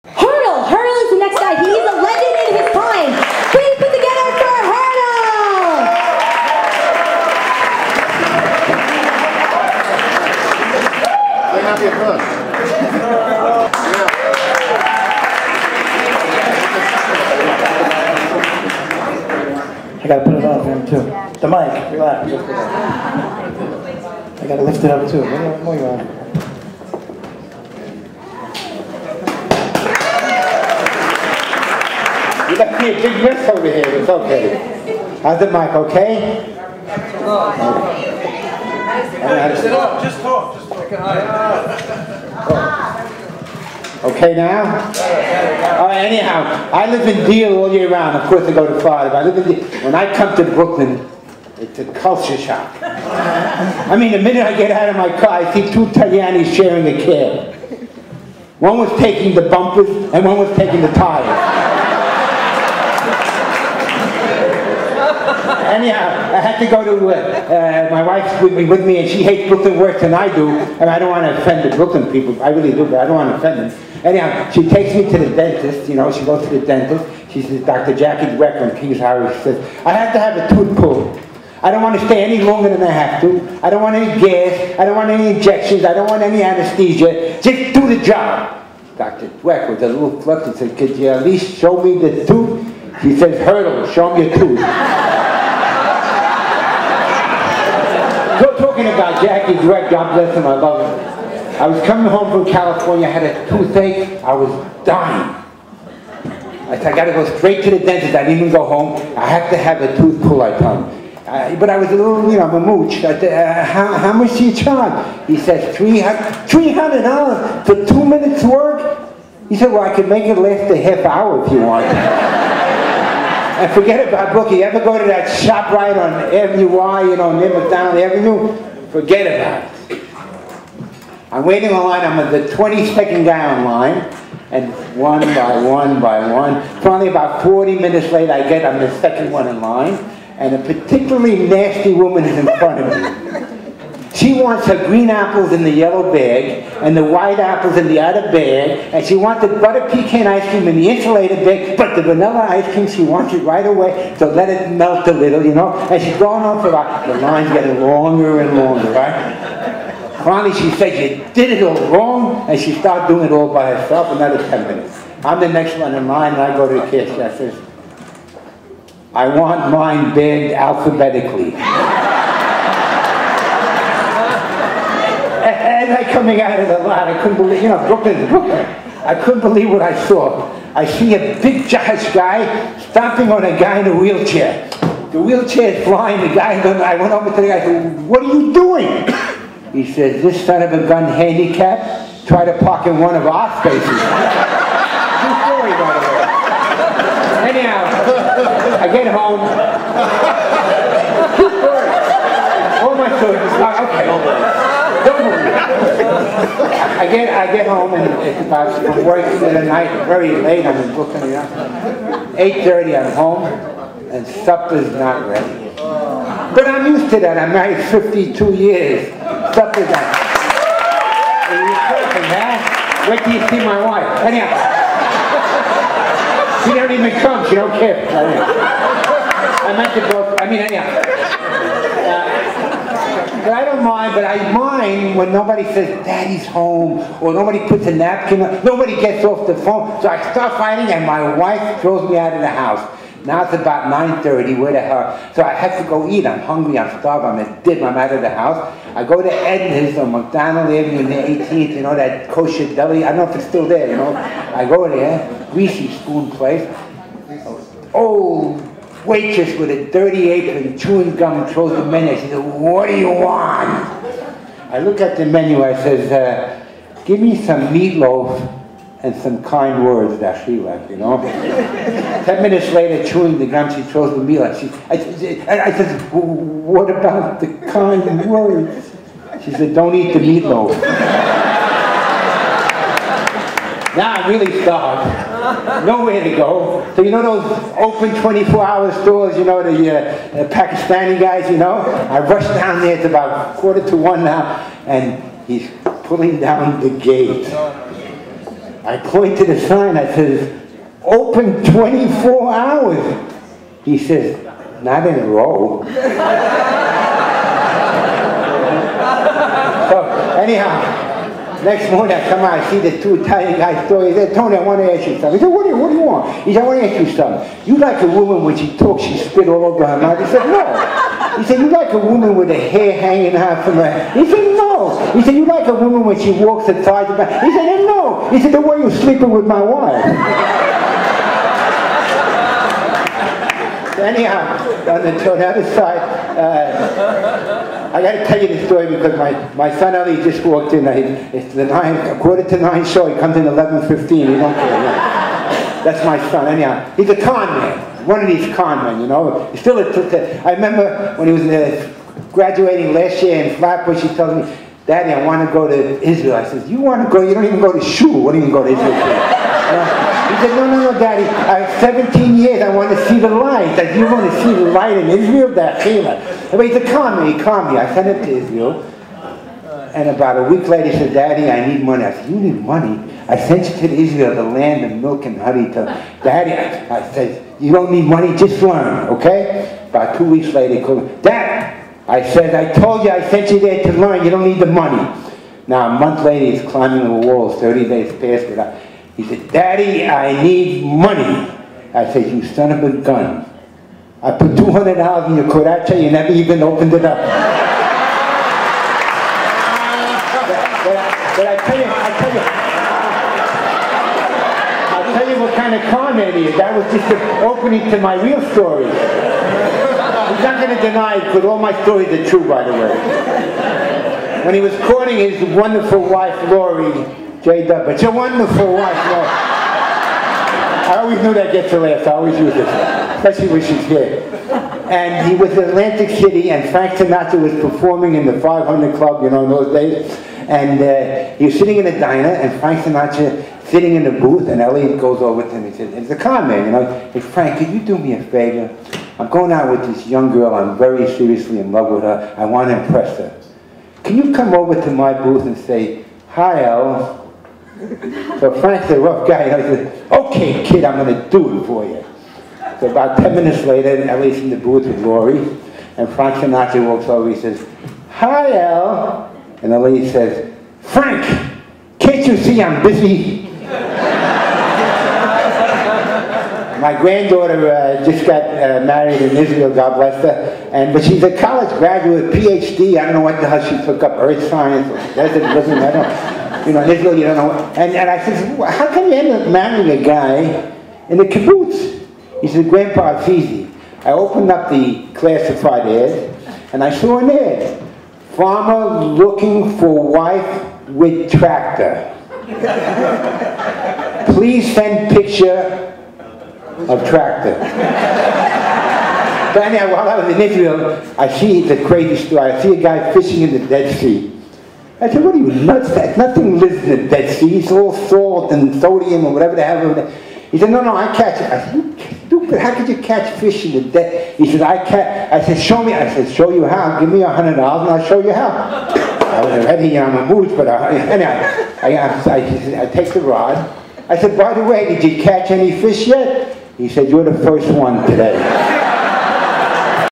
Hurdle! Hurdle is the next guy. He's a legend in his time. Please put together for Hurdle! Might not be a bus. I gotta put it on for him too. The mic, relax. I gotta lift it up too. More you on. You left me a big mess over here. It's okay. How's the mic? Okay? Just talk. Okay now? All right, anyhow, I live in Deal all year round. Of course, I go to Florida. But I live in Deal. When I come to Brooklyn, it's a culture shock. I mean, the minute I get out of my car, I see two Italianis sharing a cab. One was taking the bumpers, and one was taking the tires. Anyhow, I had to go to, my wife's with me, and she hates Brooklyn worse than I do, and I don't want to offend the Brooklyn people. I really do, but I don't want to offend them. Anyhow, she takes me to the dentist, you know, she goes to the dentist. She says, Dr. Jackie Dweck from Kings Highway, she says, I have to have a tooth pulled. I don't want to stay any longer than I have to. I don't want any gas. I don't want any injections. I don't want any anesthesia. Just do the job. Dr. Dweck with a little fluff and said, could you at least show me the tooth? He says, Hurdle, show me your tooth. Talking about Jackie Dweck, God bless him, I love him. I was coming home from California, I had a toothache, I was dying. I said, I gotta go straight to the dentist, I didn't even go home. I have to have a tooth pull, I told him. But I was a little, you know, I'm a mooch. I said, how much do you charge? He says, $300 for 2 minutes work? He said, well, I could make it last a half hour if you want. And forget about booking. You ever go to that shop right on Avenue Y, you know, near McDonald Avenue? Forget about it. I'm waiting in line. I'm the 22nd guy on line. And one by one. Finally, about 40 minutes later, I'm the second one in line. And a particularly nasty woman is in front of me. She wants her green apples in the yellow bag and the white apples in the other bag, and she wants the butter pecan ice cream in the insulated bag, but the vanilla ice cream, she wants it right away, so let it melt a little, you know, and she's going on for about, the line's getting longer and longer, right? Finally, she said, you did it all wrong, and she started doing it all by herself, another 10 minutes. I'm the next one in line, and I go to the cashier, I says, I want mine bagged alphabetically. As I coming out of the lot, I couldn't believe, you know, Brooklyn. I couldn't believe what I saw. I see a big Josh guy stomping on a guy in a wheelchair. The wheelchair is flying, the guy, I went over to the guy, I said, what are you doing? He says, this son of a gun handicap tried to park in one of our spaces. True story, by the way. Anyhow, I get home. True story. All my students, okay, don't move. I get home and it's about from work in the night, very late. I'm in Brooklyn, you know. 8:30, I'm home, and supper's not ready. But I'm used to that. I'm married 52 years. Supper's not. Are you surfing, huh? Wait till you see my wife. Anyhow, she don't even come. She don't care. I meant to go. I mean, anyhow. But I don't mind, but I mind when nobody says, Daddy's home, or nobody puts a napkin on, nobody gets off the phone. So I start fighting, and my wife throws me out of the house. Now it's about 9:30, where the hell? So I have to go eat. I'm hungry, I'm starved, I'm a dip, I'm out of the house. I go to Edna's on McDonald Avenue near 18th, you know, that kosher deli. I don't know if it's still there, you know. I go there, greasy spoon place. Oh, waitress with a dirty apron, chewing gum, throws the menu. She says, what do you want? I look at the menu, I says, give me some meatloaf and some kind words that she left, you know. 10 minutes later, chewing the gum, she throws the meal. I said, what about the kind words? She said, don't eat the meatloaf. Now I'm really starved. Nowhere to go. So you know those open 24-hour stores, you know, the Pakistani guys, you know? I rush down there, it's about 1:45 now, and he's pulling down the gate. I point to the sign, I says, open 24 hours. He says, not in a row. So, anyhow, next morning I come out, I see the two Italian guys story. He said, Tony, I want to ask you something. He said, what do you want? He said, I want to ask you something. You like a woman when she talks, she spit all over her mouth? He said, no. He said, you like a woman with her hair hanging out from her? He said, no. He said, you like a woman when she walks the thighs of her? He said, no. He said, the way you're sleeping with my wife. Anyhow, on the other side, I got to tell you this story because my son Ellie just walked in. It's the 8:45 show. He comes in 11:15. He don't care. That's my son. Anyhow, he's a con man. One of these con men, you know. He's still I remember when he was graduating last year in Flatbush, he told me, Daddy, I want to go to Israel. I said, you want to go? You don't even go to shul. What do you mean go to Israel? He said, no, Daddy, I have 17 years, I want to see the light. I said, you want to see the light in Israel? But he's a con man, he called me. I sent him to Israel. And about a week later, he said, Daddy, I need money. I said, you need money? I sent you to Israel, the land of milk and honey. Daddy, I said, you don't need money, just learn, okay? About 2 weeks later, he called me, Dad, I said, I told you I sent you there to learn, you don't need the money. Now, a month later, he's climbing the walls, 30 days past it. He said, Daddy, I need money. I said, you son of a gun. I put $200 in your Kodacha, you never even opened it up. But I tell you what kind of con man he is. That was just the opening to my real story. He's not going to deny it because all my stories are true, by the way. When he was courting his wonderful wife, Lori, J.W., but your wonderful wife, Lori. I always knew that gets a laugh. I always use it, especially when she's here. And he was in Atlantic City, and Frank Sinatra was performing in the 500 Club, you know, in those days. And he was sitting in a diner, and Frank Sinatra sitting in the booth, and Elliot goes over to him and says, it's a con man, you know. Hey, Frank, could you do me a favor? I'm going out with this young girl. I'm very seriously in love with her. I want to impress her. Can you come over to my booth and say, hi, El? So Frank's a rough guy. You know, he said, okay, kid, I'm going to do it for you. So about 10 minutes later, Ellie's in the booth with Lori, and Frank Sinatra walks over. He says, hi, El. And the lady says, Frank, can't you see I'm busy? My granddaughter just got married in Israel, God bless her, but she's a college graduate, PhD. I don't know what the hell she took up, earth science, or desert living, I don't know. You know, in Israel, you don't know. And I said, well, how come you end up marrying a guy in the kibbutz? He said, Grandpa, it's easy. I opened up the classified ad, and I saw an ad. Farmer looking for wife with tractor. Please send picture of tractor. But anyhow, while I was in Israel, I see, it's a crazy story, I see a guy fishing in the Dead Sea. I said, what are you nuts? Nothing lives in the Dead Sea. It's all salt and sodium or whatever they have over there. He said, no, I catch it. I said, you stupid, how could you catch fish in the Dead? He said, I said, show me. I said, show you how. Give me $100 and I'll show you how. I was already on my moves, but anyhow, I take the rod. I said, by the way, did you catch any fish yet? He said, you're the first one today.